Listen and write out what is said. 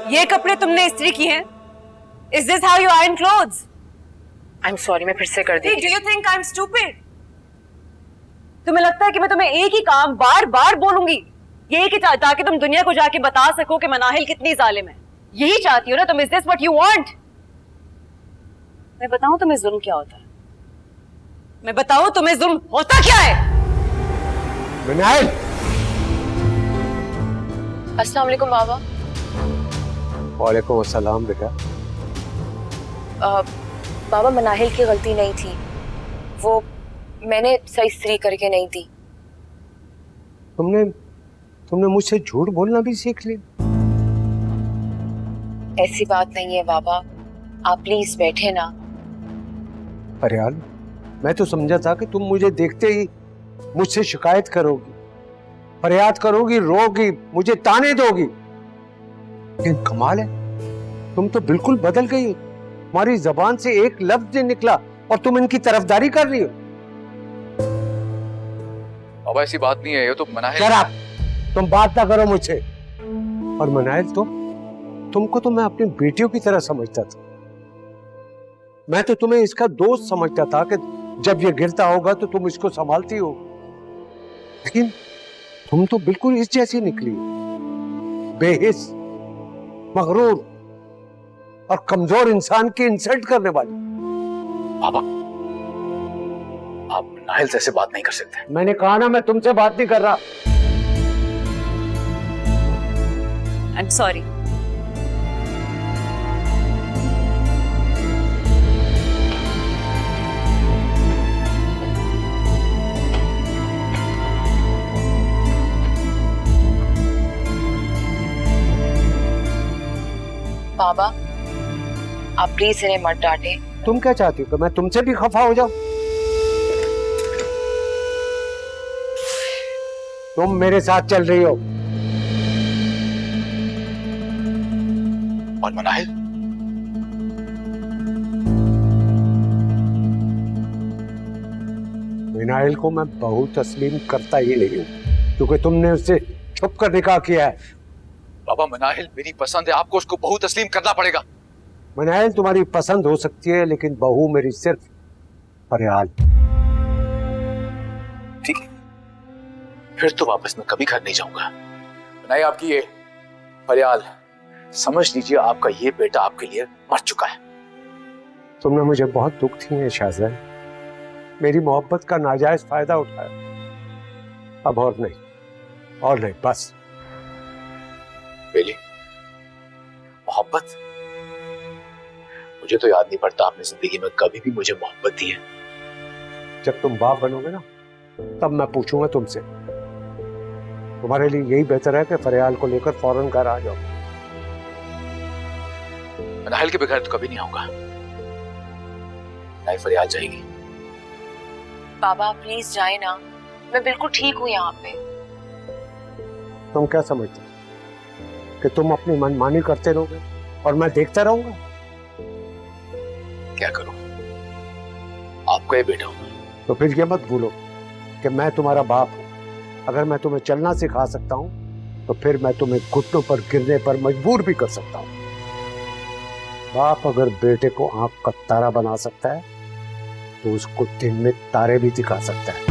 ये कपड़े तुमने इस्त्री किए हैं? Is this how you iron clothes? I'm sorry, मैं फिर से कर दी। Do you think I'm stupid? तुम्हें लगता है कि मैं तुम्हें एक ही काम बार बार बोलूंगी यही कि ताकि तुम दुनिया को जाके बता सको कि मनाहिल कितनी जालिम है? यही चाहती हो ना तुम? Is this what you want? मैं बताऊं तुम्हें जुल्म क्या होता है? मैं बताऊं तुम्हें जुल्म होता क्या है? मनाहिल! अस्सलाम वालेकुम बाबा। वालेकुम अस्सलाम बेटा। बाबा मनाहिल की गलती नहीं थी, वो मैंने सही इस्त्री करके नहीं दी। तुमने मुझसे झूठ बोलना भी सीख लिया। ऐसी बात नहीं है बाबा, आप प्लीज बैठे ना। फरियाल, मैं तो समझा था कि तुम मुझे देखते ही मुझसे शिकायत करोगी, फरियाद करोगी, रोगी, मुझे ताने दोगी। लेकिन कमाल है, तुम तो बिल्कुल बदल गई हो। तुम्हारी जबान से एक लफ्ज नहीं निकला और तुम इनकी तरफदारी कर रही हो। बाबा ऐसी बात नहीं है, ये तो मनाहिल। शराब, तुम बात ना करो मुझसे। और मनाहिल, तुमको तो मैं अपनी बेटियों की तरह समझता था। मैं तो तुम्हें इसका दोस्त समझता था कि जब ये गिरता होगा तो तुम इसको संभालती हो। लेकिन तुम तो बिल्कुल इस जैसी निकली, बेहिस, मगरूर और कमजोर इंसान की इंसल्ट करने वाली। बाबा, आप मनाहिल से ऐसे बात नहीं कर सकते। मैंने कहा ना, मैं तुमसे बात नहीं कर रहा। I'm sorry. बाबा आप प्लीज इन्हें मत डांटे। तुम क्या चाहती हो कि मैं तुमसे भी खफा हो जाऊं? तुम मेरे साथ चल रही हो। और मनाहिल? मनाहिल को मैं बहू तस्लीम करता ही नहीं हूं, क्योंकि तुमने उससे छुप कर निकाह किया है। बाबा मनाहिल मेरी पसंद है, आपको उसको बहू तस्लीम करना पड़ेगा। मनाहिल तुम्हारी पसंद हो सकती है, लेकिन बहू मेरी सिर्फ फरियाल। ठीक है, फिर तो वापस मैं कभी घर नहीं जाऊंगा। मनाहिल आपकी ये फरियाल, समझ लीजिए आपका ये बेटा आपके लिए मर चुका है। तुमने मुझे बहुत दुख दिए है शाहज़ाद, मेरी मोहब्बत का नाजायज फायदा उठाया। अब और नहीं, बस। बेली, मोहब्बत? मुझे तो याद नहीं पड़ता आपने जिंदगी में कभी भी मुझे मोहब्बत दी है। जब तुम बाप बनोगे ना, तब मैं पूछूंगा तुमसे। तुम्हारे लिए यही बेहतर है कि फरियाल को लेकर फौरन घर आ जाओ। मनाहिल के बगैर तो कभी नहीं आऊंगा। नहीं, फरियाल जाएगी। बाबा प्लीज जाए ना, मैं बिल्कुल ठीक हूँ यहाँ पे। तुम क्या समझते हो कि तुम अपनी मनमानी करते रहोगे और मैं देखता रहूंगा? क्या करूं, आपका ये बेटा हूं। तो फिर ये मत भूलो कि मैं तुम्हारा बाप हूं। अगर मैं तुम्हें चलना सिखा सकता हूं, तो फिर मैं तुम्हें घुटनों पर गिरने पर मजबूर भी कर सकता हूं। बाप अगर बेटे को आंख का तारा बना सकता है, तो उसको दिन में तारे भी दिखा सकता है।